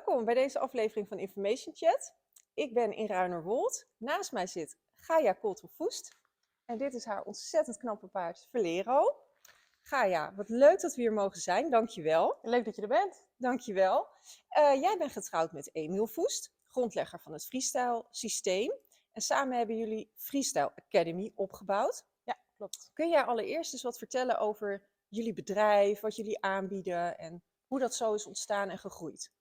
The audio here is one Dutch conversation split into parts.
Welkom bij deze aflevering van Information Chat. Ik ben in Ruinerwold. Naast mij zit Gaia Kolthoff-Voest. En dit is haar ontzettend knappe paard, Velero. Gaia, wat leuk dat we hier mogen zijn. Dankjewel. Leuk dat je er bent. Dankjewel. Jij bent getrouwd met Emiel Voest, grondlegger van het freestyle systeem. En samen hebben jullie Freestyle Academy opgebouwd. Ja, klopt. Kun jij allereerst eens wat vertellen over jullie bedrijf, wat jullie aanbieden en hoe dat zo is ontstaan en gegroeid?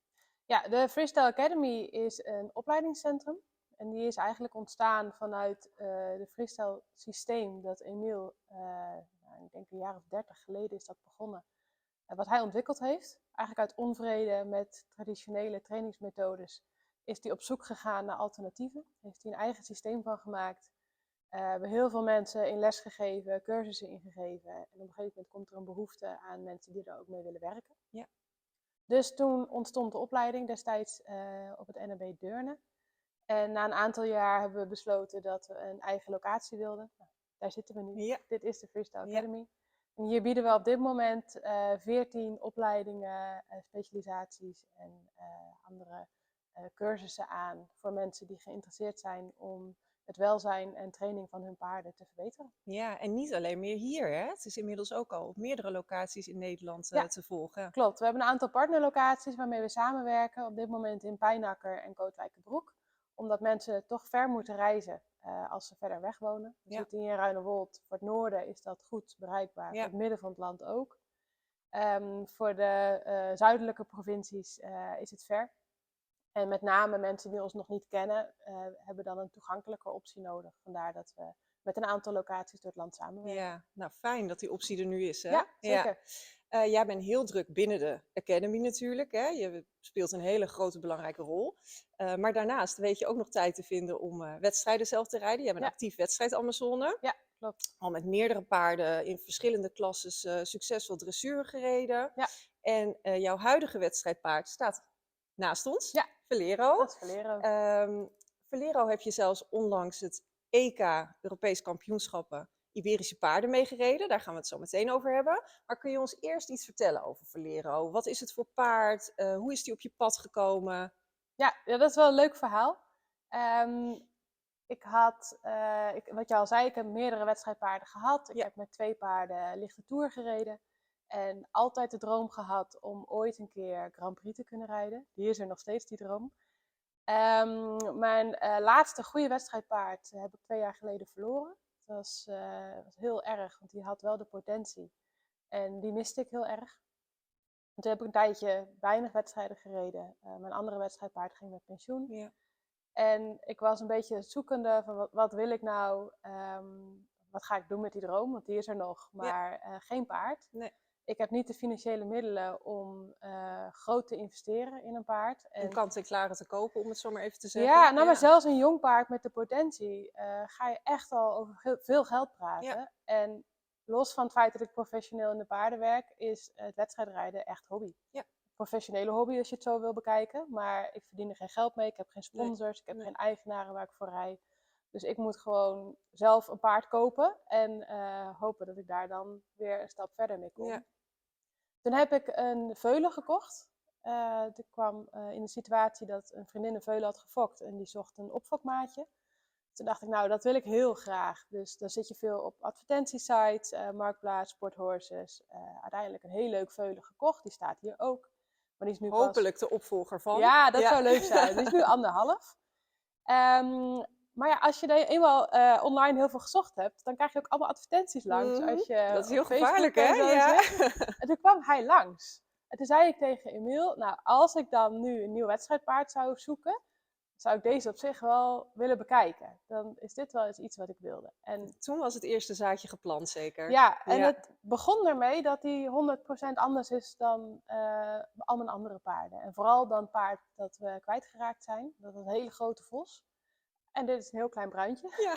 Ja, de Freestyle Academy is een opleidingscentrum. En die is eigenlijk ontstaan vanuit de freestyle systeem dat Emiel, ik denk een jaar of 30 geleden is dat begonnen. Wat hij ontwikkeld heeft. Eigenlijk uit onvrede met traditionele trainingsmethodes is hij op zoek gegaan naar alternatieven. Heeft hij een eigen systeem van gemaakt. We hebben heel veel mensen in les gegeven, cursussen ingegeven. En op een gegeven moment komt er een behoefte aan mensen die er ook mee willen werken. Ja. Dus toen ontstond de opleiding destijds op het NAB Deurne. En na een aantal jaar hebben we besloten dat we een eigen locatie wilden. Nou, daar zitten we nu. Ja. Dit is de Freestyle Ja. Academy. En hier bieden we op dit moment 14 opleidingen, specialisaties en andere cursussen aan voor mensen die geïnteresseerd zijn om het welzijn en training van hun paarden te verbeteren. Ja, en niet alleen meer hier, hè? Het is inmiddels ook al op meerdere locaties in Nederland Ja. te volgen. Klopt, we hebben een aantal partnerlocaties waarmee we samenwerken. Op dit moment in Pijnakker en Kootwijkerbroek. Omdat mensen toch ver moeten reizen als ze verder weg wonen. We zitten hier in Ruinerwold. Voor het noorden is dat goed bereikbaar. Ja. Voor het midden van het land ook. Voor de zuidelijke provincies is het ver. En met name mensen die ons nog niet kennen, hebben dan een toegankelijke optie nodig. Vandaar dat we met een aantal locaties door het land samenwerken. Ja, nou fijn dat die optie er nu is, hè? Ja, zeker. Jij bent heel druk binnen de Academy natuurlijk, hè? Je speelt een hele grote belangrijke rol. Maar daarnaast weet je ook nog tijd te vinden om wedstrijden zelf te rijden. Jij bent actief wedstrijd-Amazone. Ja, klopt. Al met meerdere paarden in verschillende klasses succesvol dressuur gereden. Ja. En jouw huidige wedstrijdpaard staat naast ons, Ja, Velero. dat is Velero. Velero heb je zelfs onlangs het EK, Europees Kampioenschappen, Iberische paarden meegereden. Daar gaan we het zo meteen over hebben. Maar kun je ons eerst iets vertellen over Velero? Wat is het voor paard? Hoe is die op je pad gekomen? Ja, dat is wel een leuk verhaal. Wat je al zei, ik heb meerdere wedstrijdpaarden gehad. Ik heb met 2 paarden lichte tour gereden. En altijd de droom gehad om ooit een keer Grand Prix te kunnen rijden. Die is er nog steeds, die droom. Mijn laatste goede wedstrijdpaard heb ik 2 jaar geleden verloren. Dat was heel erg, want die had wel de potentie. En die miste ik heel erg. En toen heb ik een tijdje weinig wedstrijden gereden. Mijn andere wedstrijdpaard ging met pensioen. Ja. En ik was een beetje zoekende van wat wil ik nou? Wat ga ik doen met die droom? Want die is er nog, maar geen paard. Nee. Ik heb niet de financiële middelen om groot te investeren in een paard. En kant-en-klare te kopen, om het zo maar even te zeggen. Ja, maar zelfs een jong paard met de potentie ga je echt al over veel geld praten. Ja. En los van het feit dat ik professioneel in de paarden werk, is het wedstrijdrijden echt hobby. Ja. Professionele hobby als je het zo wil bekijken, maar ik verdien er geen geld mee, ik heb geen sponsors, ik heb geen eigenaren waar ik voor rij. Dus ik moet gewoon zelf een paard kopen en hopen dat ik daar dan weer een stap verder mee kom. Ja. Toen heb ik een veulen gekocht. Ik kwam in de situatie dat een vriendin een veulen had gefokt en die zocht een opfokmaatje. Toen dacht ik, nou, dat wil ik heel graag. Dus dan zit je veel op advertentiesites, Marktplaats, Sporthorses. Uiteindelijk een heel leuk veulen gekocht, die staat hier ook. Maar die is nu hopelijk de opvolger van. Ja, dat zou leuk zijn. Die is nu 1,5. Maar ja, als je eenmaal online heel veel gezocht hebt, dan krijg je ook allemaal advertenties langs. Als je dat is heel Facebook gevaarlijk, hè? Ja. En toen kwam hij langs. En toen zei ik tegen Emiel, nou, als ik dan nu een nieuw wedstrijdpaard zou zoeken, zou ik deze op zich wel willen bekijken. Dan is dit wel eens iets wat ik wilde. En toen was het eerste zaadje geplant, zeker. Ja, en het begon ermee dat hij 100% anders is dan al mijn andere paarden. En vooral dan het paard dat we kwijtgeraakt zijn. Dat is een hele grote vos. En dit is een heel klein bruintje. Ja.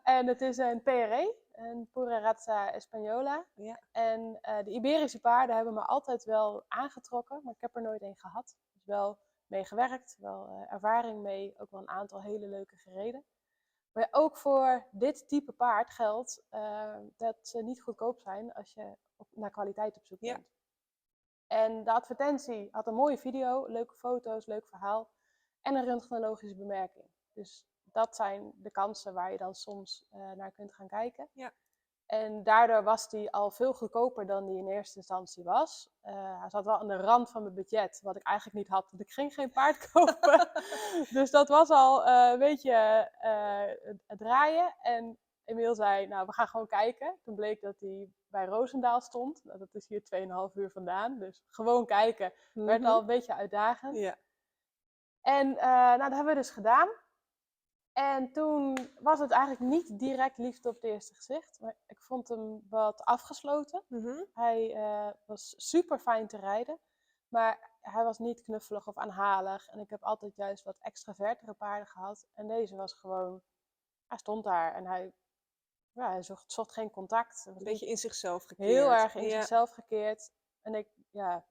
En het is een PRE, een Pura Razza Española. Ja. En de Iberische paarden hebben me altijd wel aangetrokken, maar ik heb er nooit een gehad. Dus wel mee gewerkt, wel ervaring mee, ook wel een aantal hele leuke gereden. Maar ook voor dit type paard geldt dat ze niet goedkoop zijn als je naar kwaliteit op zoek bent. En de advertentie had een mooie video, leuke foto's, leuk verhaal en een röntgenologische bemerking. Dus dat zijn de kansen waar je dan soms naar kunt gaan kijken. Ja. En daardoor was die al veel goedkoper dan die in eerste instantie was. Hij zat wel aan de rand van mijn budget, wat ik eigenlijk niet had, want ik ging geen paard kopen. Dus dat was al een beetje het draaien. En Emiel zei, nou, we gaan gewoon kijken. Toen bleek dat hij bij Roosendaal stond. Nou, dat is hier 2,5 uur vandaan. Dus gewoon kijken werd al een beetje uitdagend. Ja. En nou, dat hebben we dus gedaan. En toen was het eigenlijk niet direct liefde op het eerste gezicht. Maar ik vond hem wat afgesloten. Hij was super fijn te rijden. Maar hij was niet knuffelig of aanhalig. En ik heb altijd juist wat extravertere paarden gehad. En deze was gewoon... Hij stond daar en hij zocht geen contact. Een beetje in zichzelf gekeerd. Heel erg in zichzelf gekeerd. En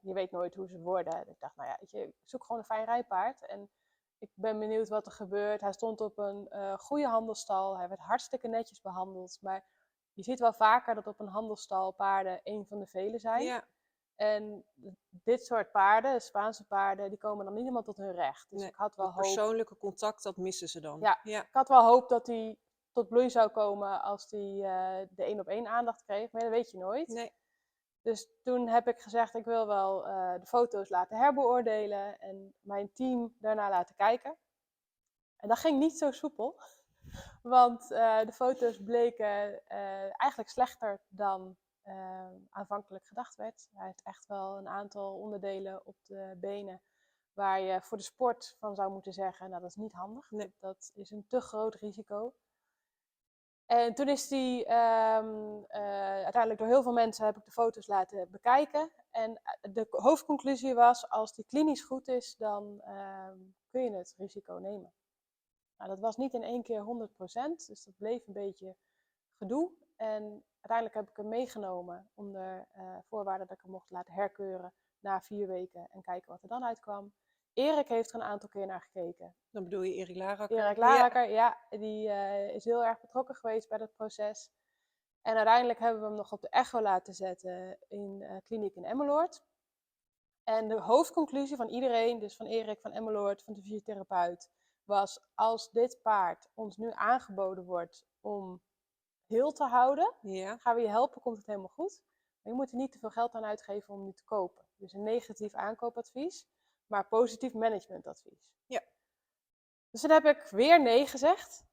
je weet nooit hoe ze worden. Ik dacht, nou ja, weet je, ik zoek gewoon een fijn rijpaard. En ik ben benieuwd wat er gebeurt. Hij stond op een goede handelstal. Hij werd hartstikke netjes behandeld. Maar je ziet wel vaker dat op een handelstal paarden een van de vele zijn. Ja. En dit soort paarden, Spaanse paarden, die komen dan niet helemaal tot hun recht. Dus Nee, ik had wel het hoop. persoonlijke contact, dat missen ze dan. Ja, ik had wel hoop dat hij tot bloei zou komen als hij de 1-op-1 aandacht kreeg. Maar dat weet je nooit. Nee. Dus toen heb ik gezegd, ik wil wel de foto's laten herbeoordelen en mijn team daarna laten kijken. En dat ging niet zo soepel, want de foto's bleken eigenlijk slechter dan aanvankelijk gedacht werd. Hij heeft echt wel een aantal onderdelen op de benen waar je voor de sport van zou moeten zeggen, nou dat is niet handig, Nee. dat is een te groot risico. En toen is die uiteindelijk door heel veel mensen heb ik de foto's laten bekijken. En de hoofdconclusie was, als die klinisch goed is, dan kun je het risico nemen. Nou, dat was niet in één keer 100%, dus dat bleef een beetje gedoe. En uiteindelijk heb ik hem meegenomen onder voorwaarde dat ik hem mocht laten herkeuren na 4 weken en kijken wat er dan uitkwam. Erik heeft er een aantal keer naar gekeken. Dan bedoel je Erik Larakker? Erik Larakker, ja, die is heel erg betrokken geweest bij dat proces. En uiteindelijk hebben we hem nog op de echo laten zetten in kliniek in Emmeloord. En de hoofdconclusie van iedereen, dus van Erik, van Emmeloord, van de fysiotherapeut, was: als dit paard ons nu aangeboden wordt om heel te houden, gaan we je helpen, komt het helemaal goed. Maar je moet er niet te veel geld aan uitgeven om nu te kopen. Dus een negatief aankoopadvies, maar positief managementadvies. Ja. Dus toen heb ik weer nee gezegd.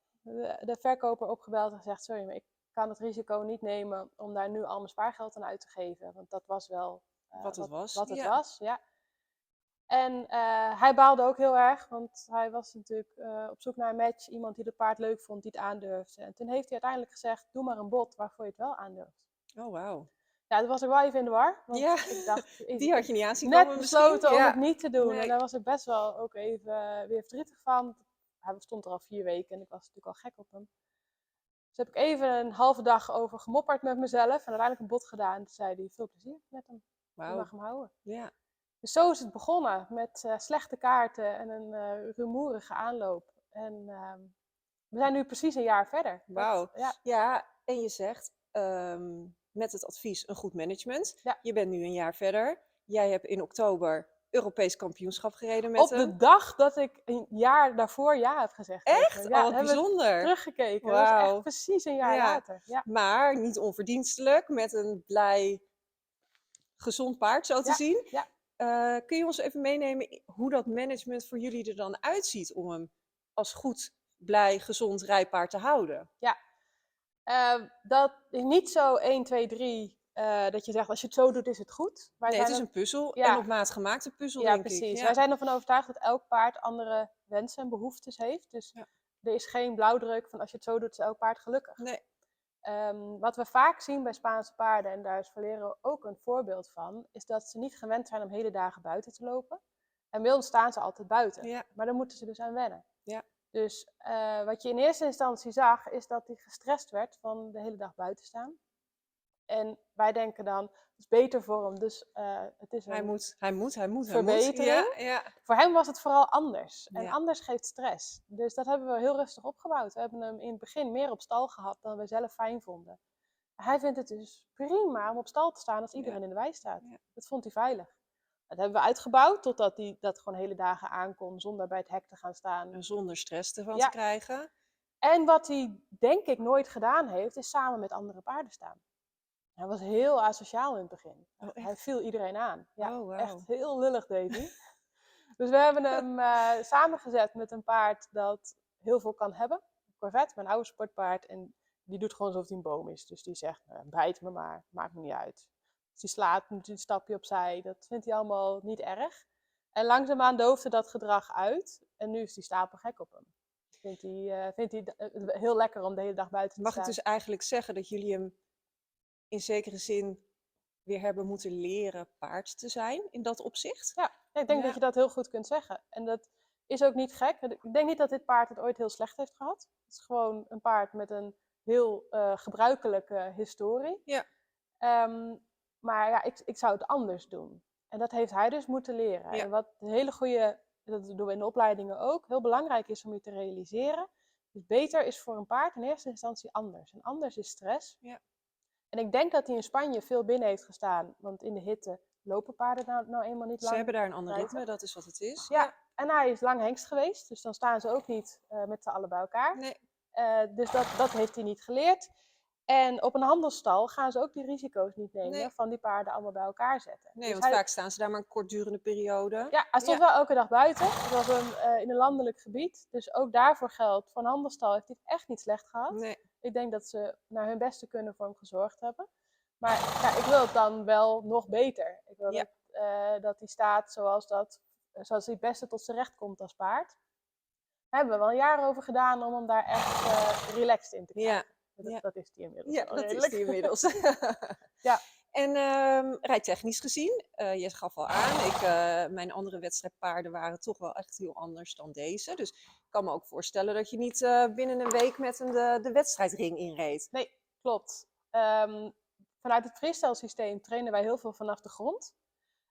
De verkoper opgebeld en gezegd: sorry, maar ik kan het risico niet nemen om daar nu al mijn spaargeld aan uit te geven. Want dat was wel wat het was. was. Ja. En hij baalde ook heel erg, want hij was natuurlijk op zoek naar een match. Iemand die het paard leuk vond, die het aandurfde. En toen heeft hij uiteindelijk gezegd: doe maar een bod waarvoor je het wel aandurft. Oh, wauw. Ja, toen was ik wel even in de war. Want ik dacht, die had je niet aanzien komen net besloten om het niet te doen. Nee. En daar was ik best wel ook even weer verdrietig van. Hij stond er al 4 weken en ik was natuurlijk al gek op hem. Dus heb ik even een halve dag over gemopperd met mezelf. En uiteindelijk een bod gedaan. En toen zei hij: veel plezier met hem. Je mag hem houden. Ja. Dus zo is het begonnen. Met slechte kaarten en een rumoerige aanloop. En we zijn nu precies een jaar verder. Wauw. Ja, en je zegt met het advies een goed management. Ja. Je bent nu een jaar verder. Jij hebt in oktober Europees kampioenschap gereden met hem. Op de dag dat ik een jaar daarvoor ja heb gezegd. Echt? Ja, wat bijzonder. Teruggekeken. Wauw. Dat was echt precies een jaar later. Ja. Maar niet onverdienstelijk, met een blij, gezond paard zo te zien. Ja. Kun je ons even meenemen hoe dat management voor jullie er dan uitziet om hem als goed, blij, gezond rijpaard te houden? Ja, dat is niet zo 1, 2, 3 dat je zegt als je het zo doet is het goed. Nee, het is een puzzel en op maat gemaakte puzzel, denk ik. Ja, precies. Wij zijn ervan overtuigd dat elk paard andere wensen en behoeftes heeft. Dus er is geen blauwdruk van als je het zo doet is elk paard gelukkig. Nee. Wat we vaak zien bij Spaanse paarden, en daar is Valero ook een voorbeeld van, is dat ze niet gewend zijn om hele dagen buiten te lopen. En bij ons staan ze altijd buiten. Ja. Maar daar moeten ze dus aan wennen. Ja. Dus wat je in eerste instantie zag, is dat hij gestrest werd van de hele dag buiten staan. En wij denken dan, het is beter voor hem, dus het is een hij moet. verbetering. Ja. Voor hem was het vooral anders. En Ja. anders geeft stress. Dus dat hebben we heel rustig opgebouwd. We hebben hem in het begin meer op stal gehad dan we zelf fijn vonden. Hij vindt het dus prima om op stal te staan als iedereen in de wei staat. Ja. Dat vond hij veilig. Dat hebben we uitgebouwd totdat hij dat gewoon hele dagen aan kon zonder bij het hek te gaan staan. En zonder stress ervan te Ja. krijgen. En wat hij denk ik nooit gedaan heeft, is samen met andere paarden staan. Hij was heel asociaal in het begin. Oh, Hij echt? viel iedereen aan. Ja, Oh, wauw. echt heel lullig deed hij. Dus we hebben hem samengezet met een paard dat heel veel kan hebben. Corvette, mijn oude sportpaard. En die doet gewoon alsof hij een boom is. Dus die zegt, bijt me maar, maakt me niet uit. Als hij slaat, moet hij een stapje opzij. Dat vindt hij allemaal niet erg. En langzaamaan doofde dat gedrag uit. En nu is hij stapelgek op hem. Vindt hij heel lekker om de hele dag buiten te Mag ik staan. dus eigenlijk zeggen dat jullie hem in zekere zin weer hebben moeten leren paard te zijn in dat opzicht? Ja, ik denk Ja. dat je dat heel goed kunt zeggen. En dat is ook niet gek. Ik denk niet dat dit paard het ooit heel slecht heeft gehad. Het is gewoon een paard met een heel gebruikelijke historie. Ja. Maar ja, ik zou het anders doen. En dat heeft hij dus moeten leren. Ja. En wat een hele goede, dat doen we in de opleidingen ook, heel belangrijk is om je te realiseren. Dus beter is voor een paard in eerste instantie anders. En anders is stress. Ja. En ik denk dat hij in Spanje veel binnen heeft gestaan. Want in de hitte lopen paarden nou eenmaal niet lang. Ze hebben daar een ander buiten. ritme, dat is wat het is. Ja, en hij is lang hengst geweest. Dus dan staan ze ook niet met z'n allen bij elkaar. Nee. Dus dat heeft hij niet geleerd. En op een handelsstal gaan ze ook die risico's niet nemen van die paarden allemaal bij elkaar zetten. Nee, dus want vaak staan ze daar maar een kortdurende periode. Ja, hij stond wel elke dag buiten. Het was in een landelijk gebied. Dus ook daarvoor geldt, voor een handelsstal heeft hij het echt niet slecht gehad. Nee. Ik denk dat ze naar hun beste kunnen voor hem gezorgd hebben. Maar ja, ik wil het dan wel nog beter. Ik wil dat hij staat zoals hij het beste tot zijn recht komt als paard. Daar hebben we wel een jaar over gedaan om hem daar echt relaxed in te krijgen. Dat is hij inmiddels. Ja, dat redelijk. is hij inmiddels. Ja. En rijtechnisch gezien, je gaf al aan, mijn andere wedstrijdpaarden waren toch wel echt heel anders dan deze. Dus ik kan me ook voorstellen dat je niet binnen een week met hem de wedstrijdring inreed. Nee, klopt. Vanuit het freestyle systeem trainen wij heel veel vanaf de grond.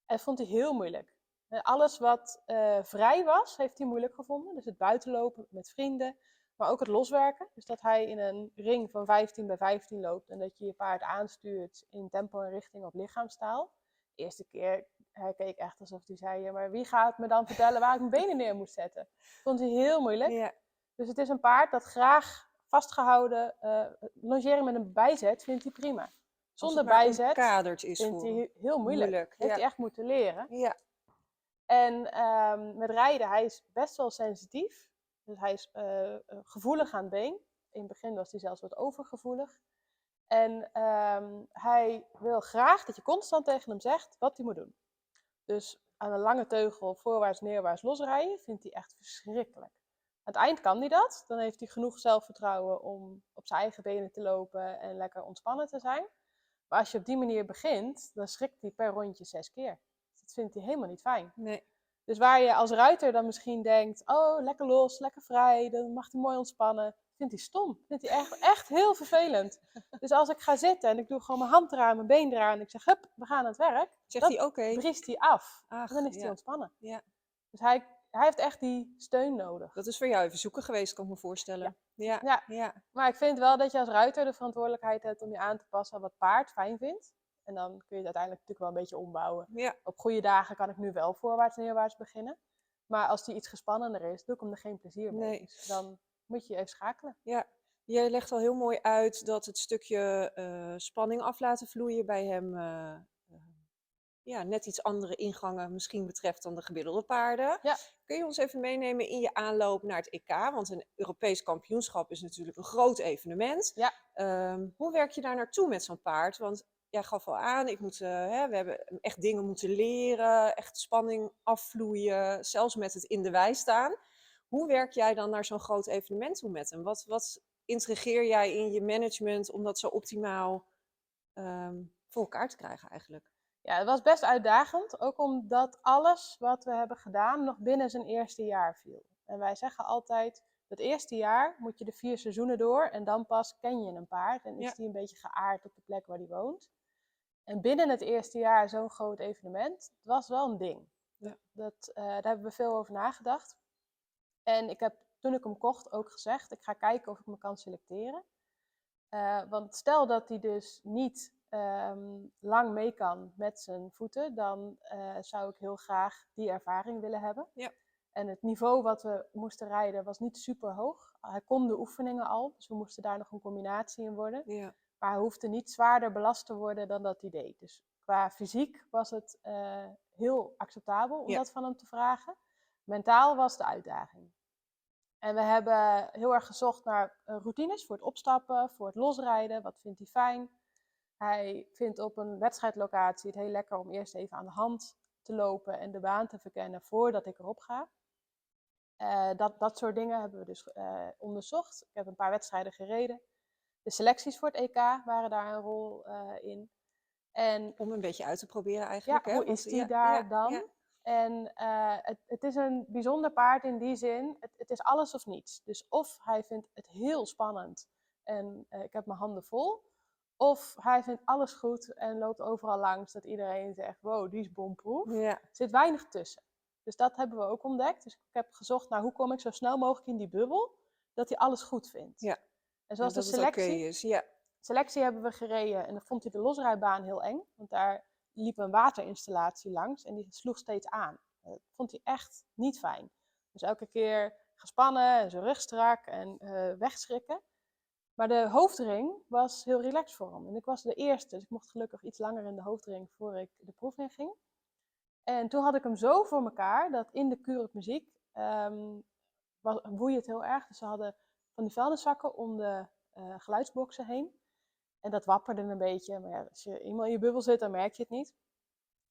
En dat vond hij heel moeilijk. Alles wat vrij was, heeft hij moeilijk gevonden. Dus het buitenlopen met vrienden, maar ook het loswerken. Dus dat hij in een ring van 15 bij 15 loopt en dat je je paard aanstuurt in tempo en richting op lichaamstaal. De eerste keer, hij keek echt alsof hij zei, maar wie gaat me dan vertellen waar ik mijn benen neer moet zetten? Dat vond hij heel moeilijk. Ja. Dus het is een paard dat graag vastgehouden, longeren met een bijzet vindt hij prima. Zonder bijzet vindt hij heel moeilijk. Heeft hij echt moeten leren. Ja. En met rijden, hij is best wel sensitief. Dus hij is gevoelig aan het been. In het begin was hij zelfs wat overgevoelig. En hij wil graag dat je constant tegen hem zegt wat hij moet doen. Dus aan een lange teugel voorwaarts, neerwaarts losrijden vindt hij echt verschrikkelijk. Aan het eind kan hij dat. Dan heeft hij genoeg zelfvertrouwen om op zijn eigen benen te lopen en lekker ontspannen te zijn. Maar als je op die manier begint, dan schrikt hij per rondje 6 keer. Dat vindt hij helemaal niet fijn. Nee. Dus waar je als ruiter dan misschien denkt, oh, lekker los, lekker vrij, dan mag hij mooi ontspannen. Vindt hij stom. Vindt hij echt heel vervelend. Dus als ik ga zitten en ik doe gewoon mijn hand eraan, mijn been eraan en ik zeg, hup, we gaan aan het werk. Zegt hij oké. Briest hij af. Ach, dan is hij ontspannen. Ja. Dus hij heeft echt die steun nodig. Dat is voor jou even zoeken geweest, kan ik me voorstellen. Ja. Maar ik vind wel dat je als ruiter de verantwoordelijkheid hebt om je aan te passen aan wat paard fijn vindt. En dan kun je het uiteindelijk natuurlijk wel een beetje ombouwen. Ja. Op goede dagen kan ik nu wel voorwaarts en neerwaarts beginnen. Maar als die iets gespannender is, doe ik hem er geen plezier mee. Nee. Dus dan moet je even schakelen. Ja, jij legt al heel mooi uit dat het stukje spanning af laten vloeien bij hem net iets andere ingangen misschien betreft dan de gemiddelde paarden. Ja. Kun je ons even meenemen in je aanloop naar het EK? Want een Europees kampioenschap is natuurlijk een groot evenement. Ja. Hoe werk je daar naartoe met zo'n paard? Want jij gaf al aan, we hebben echt dingen moeten leren, echt spanning afvloeien, zelfs met het in de wei staan. Hoe werk jij dan naar zo'n groot evenement toe met hem? Wat intrigeer jij in je management om dat zo optimaal voor elkaar te krijgen eigenlijk? Ja, het was best uitdagend. Ook omdat alles wat we hebben gedaan nog binnen zijn eerste jaar viel. En wij zeggen altijd, het eerste jaar moet je de 4 seizoenen door en dan pas ken je een paard. En is die een beetje geaard op de plek waar die woont. En binnen het eerste jaar zo'n groot evenement, het was wel een ding. Ja. Daar hebben we veel over nagedacht. En ik heb, toen ik hem kocht, ook gezegd, ik ga kijken of ik me kan selecteren. Want stel dat hij dus niet lang mee kan met zijn voeten, dan zou ik heel graag die ervaring willen hebben. Ja. En het niveau wat we moesten rijden was niet super hoog. Hij kon de oefeningen al, dus we moesten daar nog een combinatie in worden. Ja. Maar hij hoefde niet zwaarder belast te worden dan dat hij deed. Dus qua fysiek was het heel acceptabel om Ja. dat van hem te vragen. Mentaal was de uitdaging. En we hebben heel erg gezocht naar routines voor het opstappen, voor het losrijden. Wat vindt hij fijn? Hij vindt op een wedstrijdlocatie het heel lekker om eerst even aan de hand te lopen en de baan te verkennen voordat ik erop ga. Dat soort dingen hebben we dus onderzocht. Ik heb een paar wedstrijden gereden. De selecties voor het EK waren daar een rol in. En Om een beetje uit te proberen ja, eigenlijk. Hè? hoe Want, is die daar dan? ja. En het is een bijzonder paard in die zin, het is alles of niets. Dus of hij vindt het heel spannend en ik heb mijn handen vol. Of hij vindt alles goed en loopt overal langs dat iedereen zegt, wow, die is bomproof. Ja. Er zit weinig tussen. Dus dat hebben we ook ontdekt. Dus ik heb gezocht naar hoe kom ik zo snel mogelijk in die bubbel, dat hij alles goed vindt. Ja. En zoals dat de het selectie, oké is. Ja. selectie hebben we gereden en dan vond hij de losrijbaan heel eng. Want daar liep een waterinstallatie langs en die sloeg steeds aan. Dat vond hij echt niet fijn. Dus elke keer gespannen en zijn rug strak en wegschrikken. Maar de hoofdring was heel relaxed voor hem. En ik was de eerste, dus ik mocht gelukkig iets langer in de hoofdring voor ik de proef in ging. En toen had ik hem zo voor elkaar dat in de kuur op muziek woei het heel erg. Dus ze hadden van die vuilniszakken om de geluidsboxen heen. En dat wapperde een beetje. Maar ja, als je eenmaal in je bubbel zit, dan merk je het niet.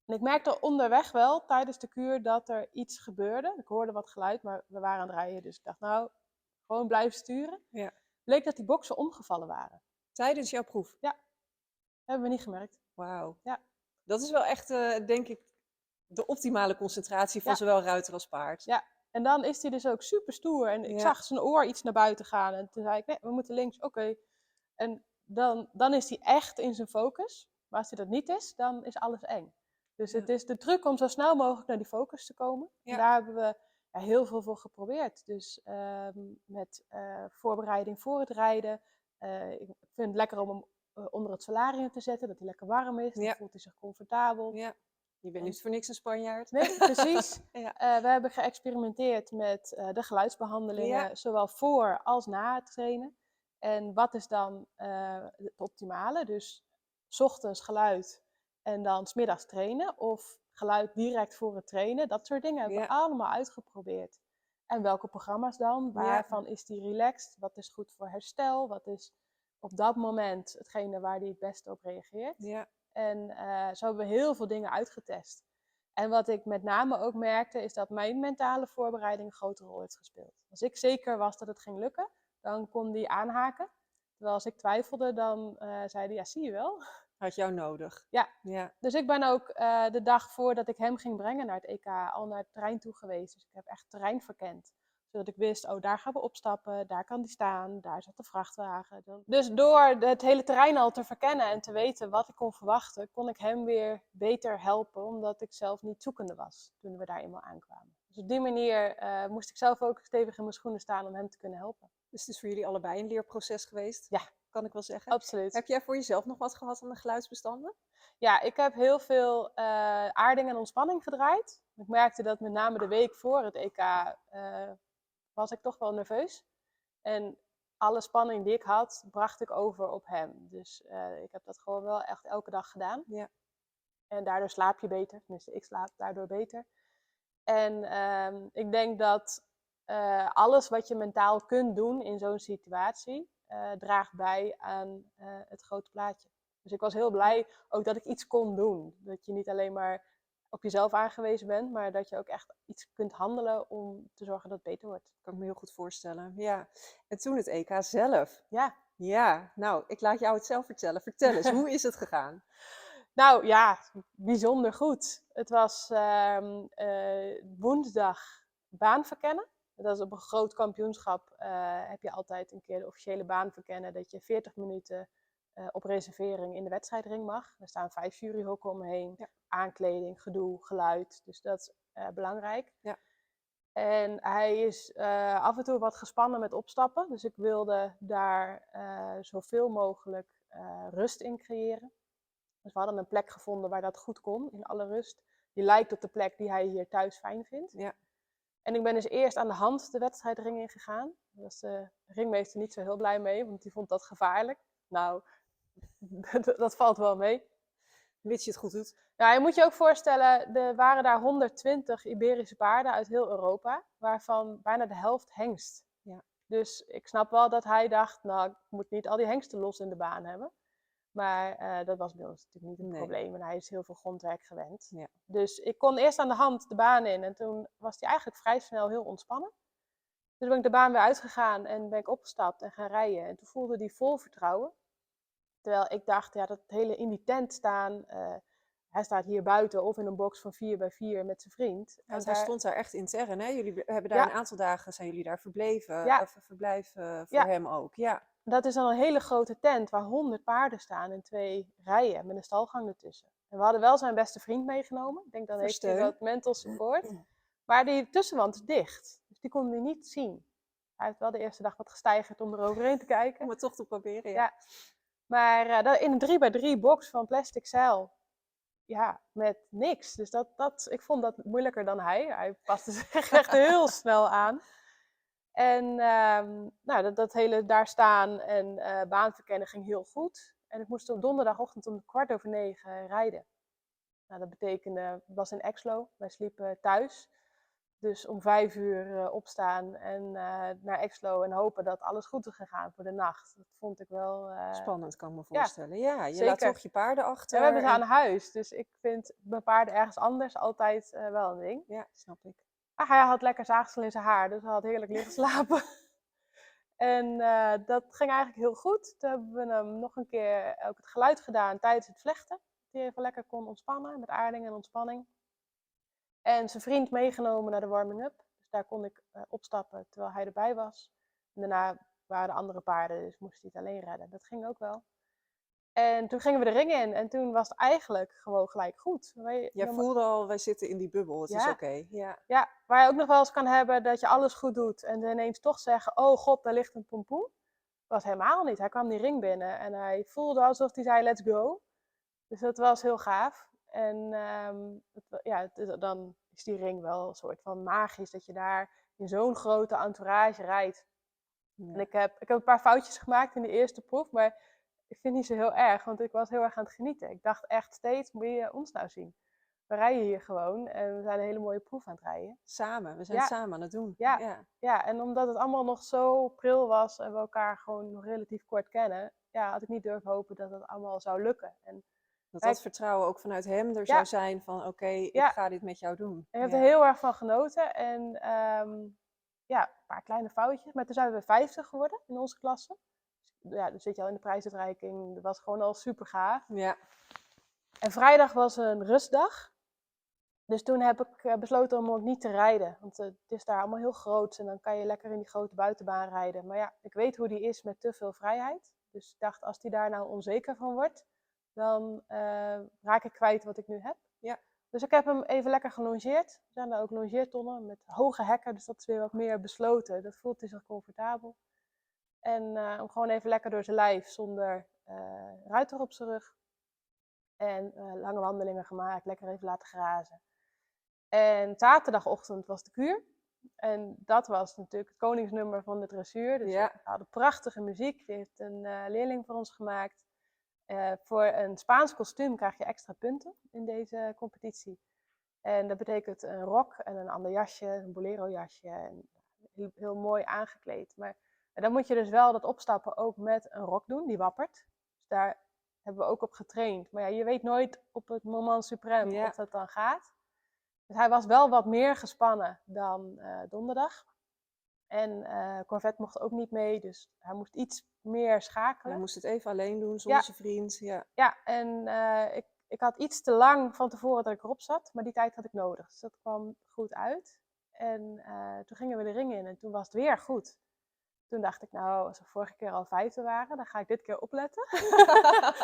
En ik merkte onderweg wel, tijdens de kuur, dat er iets gebeurde. Ik hoorde wat geluid, maar we waren aan het rijden. Dus ik dacht, nou, gewoon blijven sturen. Ja. Bleek dat die boxen omgevallen waren. Tijdens jouw proef? Ja, hebben we niet gemerkt. Wauw. Ja. Dat is wel echt, denk ik, de optimale concentratie van Ja. zowel ruiter als paard. Ja, en dan is hij dus ook super stoer. En ik zag zijn oor iets naar buiten gaan. En toen zei ik, nee, we moeten links, oké. En dan is hij echt in zijn focus. Maar als hij dat niet is, dan is alles eng. Dus het is de truc om zo snel mogelijk naar die focus te komen. Ja. En daar hebben we heel veel voor geprobeerd. Dus met voorbereiding voor het rijden. Ik vind het lekker om hem onder het solarium te zetten. Dat hij lekker warm is. Dan voelt hij zich comfortabel. Ja. Je bent niet voor niks een Spanjaard. Nee, precies. Ja. We hebben geëxperimenteerd met de geluidsbehandelingen, zowel voor als na het trainen. En wat is dan het optimale? Dus 's ochtends geluid en dan 's middags trainen. Of geluid direct voor het trainen. Dat soort dingen hebben we allemaal uitgeprobeerd. En welke programma's dan? Waarvan is die relaxed? Wat is goed voor herstel? Wat is op dat moment hetgene waar die het beste op reageert? Ja. En zo hebben we heel veel dingen uitgetest. En wat ik met name ook merkte, is dat mijn mentale voorbereiding een grote rol heeft gespeeld. Als ik zeker was dat het ging lukken, dan kon die aanhaken. Terwijl als ik twijfelde, dan zei hij, ja, zie je wel. Had jou nodig. Ja. Dus ik ben ook de dag voordat ik hem ging brengen naar het EK al naar het terrein toe geweest. Dus ik heb echt terrein verkend. Zodat ik wist, oh, daar gaan we opstappen, daar kan die staan, daar zat de vrachtwagen. Dus door het hele terrein al te verkennen en te weten wat ik kon verwachten, kon ik hem weer beter helpen, omdat ik zelf niet zoekende was toen we daar eenmaal aankwamen. Dus op die manier moest ik zelf ook stevig in mijn schoenen staan om hem te kunnen helpen. Dus het is voor jullie allebei een leerproces geweest? Ja. Kan ik wel zeggen. Absoluut. Heb jij voor jezelf nog wat gehad aan de geluidsbestanden? Ja, ik heb heel veel aarding en ontspanning gedraaid. Ik merkte dat met name de week voor het EK was ik toch wel nerveus. En alle spanning die ik had, bracht ik over op hem. Dus ik heb dat gewoon wel echt elke dag gedaan. Ja. En daardoor slaap je beter. Tenminste, ik slaap daardoor beter. En ik denk dat alles wat je mentaal kunt doen in zo'n situatie, draagt bij aan het grote plaatje. Dus ik was heel blij ook dat ik iets kon doen. Dat je niet alleen maar op jezelf aangewezen bent, maar dat je ook echt iets kunt handelen om te zorgen dat het beter wordt. Kan ik me heel goed voorstellen. Ja. En toen het EK zelf. Ja. Ja, nou, ik laat jou het zelf vertellen. Vertel eens, hoe is het gegaan? Nou ja, bijzonder goed. Het was woensdag baan verkennen. Dat is op een groot kampioenschap heb je altijd een keer de officiële baan verkennen. Dat je 40 minuten op reservering in de wedstrijdring mag. Er staan 5 juryhokken omheen. Ja. Aankleding, gedoe, geluid. Dus dat is belangrijk. Ja. En hij is af en toe wat gespannen met opstappen. Dus ik wilde daar zoveel mogelijk rust in creëren. Dus we hadden een plek gevonden waar dat goed kon, in alle rust. Die lijkt op de plek die hij hier thuis fijn vindt. Ja. En ik ben dus eerst aan de hand de wedstrijdring ingegaan. Daar was de ringmeester niet zo heel blij mee, want die vond dat gevaarlijk. Nou, dat valt wel mee. Mits je het goed doet. Ja, je moet je ook voorstellen, er waren daar 120 Iberische paarden uit heel Europa, waarvan bijna de helft hengst. Ja. Dus ik snap wel dat hij dacht, nou, ik moet niet al die hengsten los in de baan hebben. Maar dat was bij ons natuurlijk niet een probleem en hij is heel veel grondwerk gewend. Ja. Dus ik kon eerst aan de hand de baan in en toen was hij eigenlijk vrij snel heel ontspannen. Dus ben ik de baan weer uitgegaan en ben ik opgestapt en gaan rijden. En toen voelde hij vol vertrouwen. Terwijl ik dacht, ja, dat hele in die tent staan, hij staat hier buiten of in een box van 4x4 met zijn vriend. Ja, want hij stond daar echt intern, hè? Jullie hebben daar Ja. een aantal dagen, zijn jullie daar verbleven, Ja. even verblijven voor Ja. hem ook. Ja. Dat is dan een hele grote tent waar 100 paarden staan in 2 rijen met een stalgang ertussen. En we hadden wel zijn beste vriend meegenomen. Ik denk dan heeft hij wat mental support. Maar die tussenwand is dicht, dus die kon hij niet zien. Hij heeft wel de eerste dag wat gesteigerd om eroverheen te kijken. Om het toch te proberen, ja. Ja. Maar in een 3x3 box van plastic zeil, ja, met niks. Dus ik vond dat moeilijker dan hij. Hij paste zich echt heel snel aan. En nou, dat hele daar staan en baanverkennen ging heel goed. En ik moest op donderdagochtend om 9:15 rijden. Nou, dat betekende, het was in Exlo. Wij sliepen thuis. Dus om 5 uur opstaan en naar Exlo en hopen dat alles goed is gegaan voor de nacht. Dat vond ik wel... Spannend, kan ik me voorstellen. Ja, je zeker. laat toch je paarden achter. En we hebben ze aan huis, dus ik vind mijn paarden ergens anders altijd wel een ding. Ja, snap ik. Maar hij had lekker zaagsel in zijn haar, dus hij had heerlijk liggen slapen. En dat ging eigenlijk heel goed. Toen hebben we hem nog een keer ook het geluid gedaan tijdens het vlechten. Dat hij even lekker kon ontspannen, met aarding en ontspanning. En zijn vriend meegenomen naar de warming-up. Dus daar kon ik opstappen terwijl hij erbij was. En daarna waren de andere paarden, dus moest hij het alleen redden. Dat ging ook wel. En toen gingen we de ring in en toen was het eigenlijk gewoon gelijk goed. Jij voelde al, wij zitten in die bubbel, het is oké. Ja. Ja, waar je ook nog wel eens kan hebben dat je alles goed doet en dan ineens toch zeggen, oh god, daar ligt een pompoen. Dat was helemaal niet. Hij kwam die ring binnen en hij voelde alsof hij zei, let's go. Dus dat was heel gaaf. En dan is die ring wel een soort van magisch dat je daar in zo'n grote entourage rijdt. Ja. En ik heb een paar foutjes gemaakt in de eerste proef, maar ik vind het niet zo heel erg, want ik was heel erg aan het genieten. Ik dacht echt steeds, moet je ons nou zien? We rijden hier gewoon en we zijn een hele mooie proef aan het rijden. Samen, we zijn het samen aan het doen. Ja, en omdat het allemaal nog zo pril was en we elkaar gewoon nog relatief kort kennen, had ik niet durven hopen dat het allemaal zou lukken. En dat vertrouwen ook vanuit hem er zou zijn van oké, ik ga dit met jou doen. En je hebt er heel erg van genoten en een paar kleine foutjes, maar toen zijn we 50 geworden in onze klasse. Ja, dan zit je al in de prijsuitreiking, dat was gewoon al super gaaf. Ja. En vrijdag was een rustdag. Dus toen heb ik besloten om ook niet te rijden. Want het is daar allemaal heel groot en dan kan je lekker in die grote buitenbaan rijden. Maar ja, ik weet hoe die is met te veel vrijheid. Dus ik dacht, als die daar nou onzeker van wordt, dan raak ik kwijt wat ik nu heb. Ja. Dus ik heb hem even lekker gelongeerd. Er zijn daar ook longeertonnen met hoge hekken, dus dat is weer wat meer besloten. Dat voelt hij zich comfortabel. En hem gewoon even lekker door zijn lijf zonder ruiter op zijn rug. En lange wandelingen gemaakt, lekker even laten grazen. En zaterdagochtend was de kuur. En dat was natuurlijk het koningsnummer van de dressuur. Dus we hadden prachtige muziek. Die heeft een leerling voor ons gemaakt. Voor een Spaans kostuum krijg je extra punten in deze competitie. En dat betekent een rok en een ander jasje, een bolero jasje. En heel, heel mooi aangekleed. Maar dan moet je dus wel dat opstappen ook met een rok doen, die wappert. Dus daar hebben we ook op getraind. Maar ja, je weet nooit op het moment suprême of dat dan gaat. Dus hij was wel wat meer gespannen dan donderdag. En Corvette mocht ook niet mee, dus hij moest iets meer schakelen. Hij moest het even alleen doen, zonder zijn vriend. Ja, en ik had iets te lang van tevoren dat ik erop zat, maar die tijd had ik nodig. Dus dat kwam goed uit. En toen gingen we de ring in en toen was het weer goed. Toen dacht ik, nou, als we vorige keer al 5e waren, dan ga ik dit keer opletten.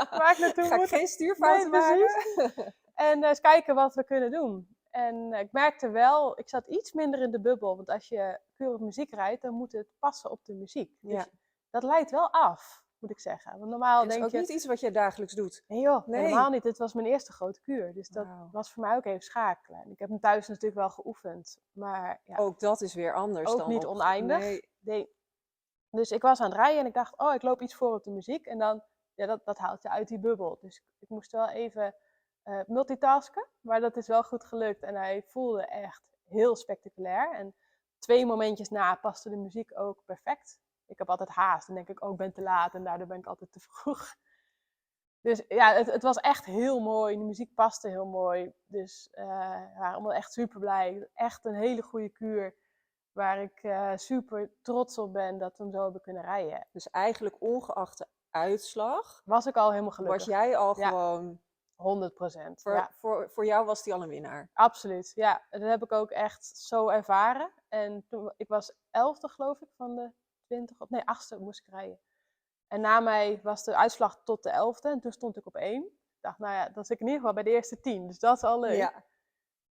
Waar ik naartoe ga moet. Ik geen stuurfouten maken. En eens kijken wat we kunnen doen. En ik merkte wel, ik zat iets minder in de bubbel. Want als je puur op muziek rijdt, dan moet het passen op de muziek. Dus dat leidt wel af. moet ik zeggen. Want normaal Het is denk ook je, niet iets wat je dagelijks doet. nee joh, Nee. helemaal niet. Dit was mijn eerste grote kuur. Dus dat Wauw. was voor mij ook even schakelen. En ik heb hem thuis natuurlijk wel geoefend. Maar ja, Ook dat is weer anders ook dan niet op... oneindig. Nee, Nee. Dus ik was aan het rijden en ik dacht, oh, ik loop iets voor op de muziek. En dan, ja, dat haalt je uit die bubbel. Dus ik moest wel even multitasken. Maar dat is wel goed gelukt. En hij voelde echt heel spectaculair. En 2 momentjes na paste de muziek ook perfect. Ik heb altijd haast. Dan denk ik, oh, ik ben te laat. En daardoor ben ik altijd te vroeg. Dus ja, het was echt heel mooi. De muziek paste heel mooi. Dus we waren allemaal echt super blij. Echt een hele goede kuur. Waar ik super trots op ben dat we hem zo hebben kunnen rijden. dus eigenlijk ongeacht de uitslag, Was ik al helemaal was gelukkig. jij al Ja. gewoon... 100%. Voor, Ja, voor jou was die al een winnaar. absoluut. Ja, dat heb ik ook echt zo ervaren. En toen, ik was 11e geloof ik van de 20, of nee, 8e moest ik rijden. En na mij was de uitslag tot de 11e en toen stond ik op 1. Ik dacht, nou ja, dan zit ik in ieder geval bij de eerste 10, dus dat is al leuk. Ja,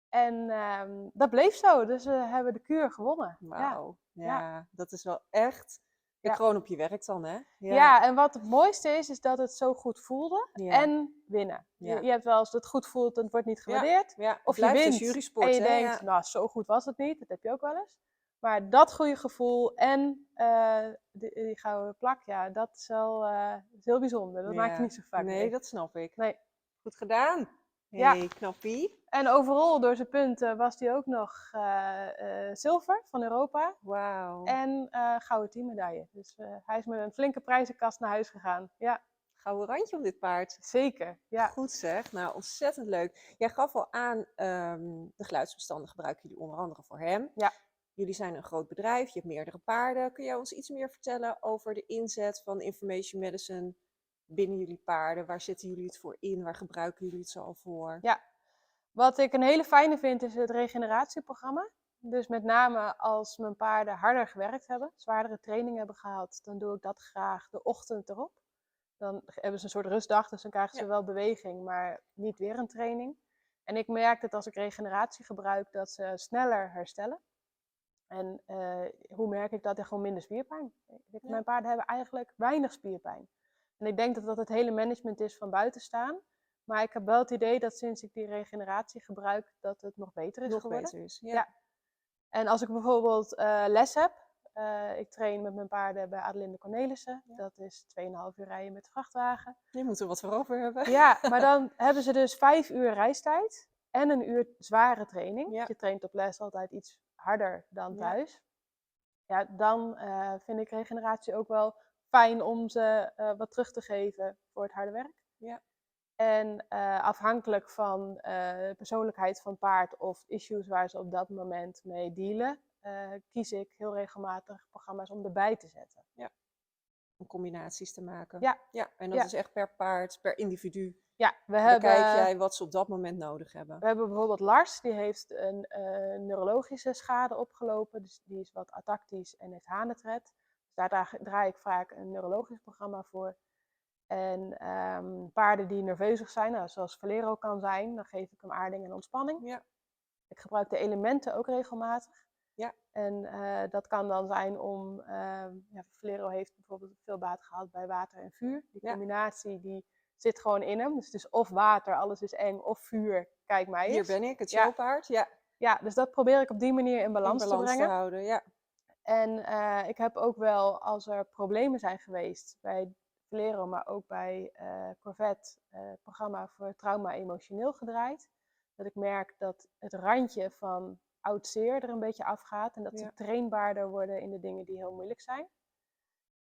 En dat bleef zo, dus we hebben de kuur gewonnen. Ja, wauw. ja. Ja, dat is wel echt de Ja. kroon op je werk dan, hè? Ja, en wat het mooiste is dat het zo goed voelde Ja. en winnen. Ja. Je hebt wel eens dat het goed voelt en het wordt niet gewaardeerd. Ja, het Of je blijft een wint jurysport, en je hè? denkt, Ja. nou, zo goed was het niet. Dat heb je ook wel eens. Maar dat goede gevoel en die gouden plak, ja, dat is wel is heel bijzonder. Dat maak je Ja. niet zo vaak Nee, mee. dat snap ik. Nee. Goed gedaan. Ja. Hey, knappie. En overal door zijn punten was hij ook nog zilver van Europa Wauw. en gouden teammedaille. Dus hij is met een flinke prijzenkast naar huis gegaan. Ja, Gouden randje op dit paard. zeker. Ja. Goed zeg, nou ontzettend leuk. Jij gaf al aan, de geluidsbestanden gebruiken jullie onder andere voor hem. Ja. Jullie zijn een groot bedrijf, je hebt meerdere paarden. Kun jij ons iets meer vertellen over de inzet van information medicine binnen jullie paarden? Waar zetten jullie het voor in? Waar gebruiken jullie het zo al voor? Ja, wat ik een hele fijne vind is het regeneratieprogramma. Dus met name als mijn paarden harder gewerkt hebben, zwaardere training hebben gehad, dan doe ik dat graag de ochtend erop. Dan hebben ze een soort rustdag, dus dan krijgen ze wel beweging, maar niet weer een training. En ik merk dat als ik regeneratie gebruik, dat ze sneller herstellen. En hoe merk ik dat? Ja, gewoon minder spierpijn. Mijn paarden hebben eigenlijk weinig spierpijn. En ik denk dat dat het hele management is van buiten staan. Maar ik heb wel het idee dat sinds ik die regeneratie gebruik, dat het nog beter is geworden. Beter is, Ja. En als ik bijvoorbeeld les heb, ik train met mijn paarden bij Adelinde Cornelissen. Ja. Dat is 2,5 uur rijden met de vrachtwagen. Je moet er wat voor over hebben. Ja, maar dan hebben ze dus 5 uur reistijd en een uur zware training. Ja. Je traint op les altijd iets harder dan thuis. Ja, dan vind ik regeneratie ook wel fijn om ze wat terug te geven voor het harde werk. Ja. En afhankelijk van de persoonlijkheid van het paard of issues waar ze op dat moment mee dealen, kies ik heel regelmatig programma's om erbij te zetten. Ja, om combinaties te maken. Ja. Ja, en dat is echt per paard, per individu. Ja, Kijk jij wat ze op dat moment nodig hebben. We hebben bijvoorbeeld Lars, die heeft een neurologische schade opgelopen. Dus die is wat atactisch en heeft hanentred. Dus daar draai ik vaak een neurologisch programma voor. En paarden die nerveuzig zijn, nou, zoals Valero kan zijn, dan geef ik hem aarding en ontspanning. Ja. Ik gebruik de elementen ook regelmatig. Ja. En dat kan dan zijn om, Valero heeft bijvoorbeeld veel baat gehad bij water en vuur. Die combinatie die zit gewoon in hem. Dus het is of water, alles is eng, of vuur, kijk mij eens. Hier ben ik, het showpaard. Ja. Ja, dus dat probeer ik op die manier in balans te brengen. Te houden, ja. En ik heb ook wel, als er problemen zijn geweest bij Valero, maar ook bij Corvette, programma voor trauma emotioneel gedraaid. Dat ik merk dat het randje van oud zeer er een beetje afgaat. En dat ze trainbaarder worden in de dingen die heel moeilijk zijn.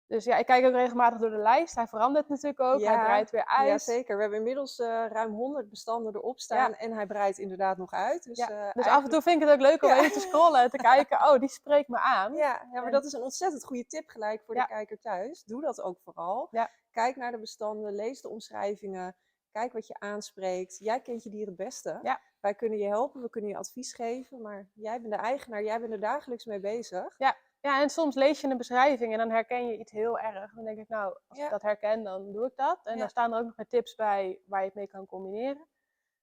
Dus ja, ik kijk ook regelmatig door de lijst. Hij verandert natuurlijk ook. Hij breidt weer uit. Ja, zeker. We hebben inmiddels ruim 100 bestanden erop staan. En hij breidt inderdaad nog uit. Dus, dus af en toe vind ik het ook leuk om even te scrollen en te kijken. Oh, die spreekt me aan. Ja, maar dat is een ontzettend goede tip gelijk voor de kijker thuis. Doe dat ook vooral. Ja. Kijk naar de bestanden, lees de omschrijvingen. Kijk wat je aanspreekt. Jij kent je dier het beste. Ja. Wij kunnen je helpen, we kunnen je advies geven. Maar jij bent de eigenaar, jij bent er dagelijks mee bezig. Ja, en soms lees je een beschrijving en dan herken je iets heel erg. Dan denk ik, nou, als ik dat herken, dan doe ik dat. En dan staan er ook nog weer tips bij waar je het mee kan combineren.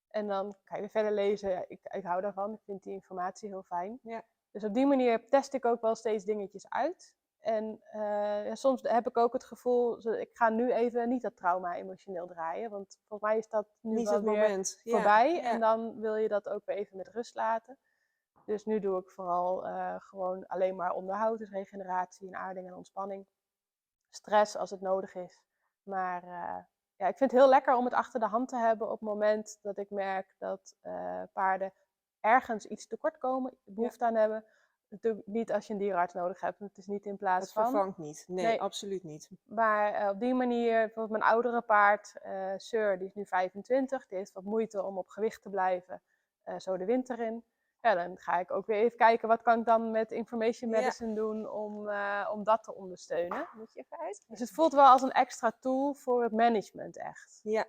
En dan kan je weer verder lezen. Ja, ik hou daarvan, ik vind die informatie heel fijn. Ja. Dus op die manier test ik ook wel steeds dingetjes uit. En ja, soms heb ik ook het gevoel, ik ga nu even niet dat trauma emotioneel draaien. Want volgens mij is dat nu Niet wel het weer moment. Ja, voorbij. En ja. dan wil je dat ook weer even met rust laten. Dus nu doe ik vooral gewoon alleen maar onderhoud. Dus regeneratie en aarding en ontspanning. Stress als het nodig is. Maar ja, ik vind het heel lekker om het achter de hand te hebben op het moment dat ik merk dat paarden ergens iets tekort komen, behoefte aan hebben. Natuurlijk niet als je een dierenarts nodig hebt, het is niet in plaats Het van. vervangt niet. Nee, Nee. absoluut niet. Maar op die manier, bijvoorbeeld mijn oudere paard, Sir, die is nu 25, die heeft wat moeite om op gewicht te blijven, zo de winter in. Ja, dan ga ik ook weer even kijken, wat kan ik dan met information medicine doen om dat te ondersteunen. Moet je even uit? Dus het voelt wel als een extra tool voor het management echt. Ja,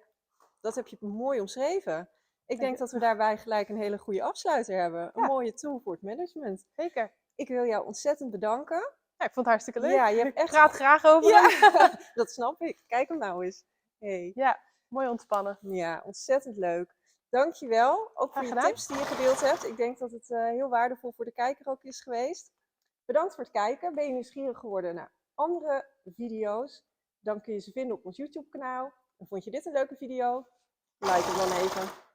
dat heb je mooi omschreven. Ik Dank denk je. dat we daarbij gelijk een hele goede afsluiter hebben. Een Ja. mooie tool voor het management. Zeker. Ik wil jou ontzettend bedanken. Ja, ik vond het hartstikke leuk. Ja, je hebt Ik echt... praat graag over hem. Ja, dat snap ik. Kijk hem nou eens. Hey. Ja, mooi ontspannen. Ja, ontzettend leuk. Dankjewel, ook voor Graag je gedaan. tips die je gedeeld hebt. Ik denk dat het heel waardevol voor de kijker ook is geweest. Bedankt voor het kijken. Ben je nieuwsgierig geworden naar andere video's? Dan kun je ze vinden op ons YouTube kanaal. En vond je dit een leuke video? Like hem dan even.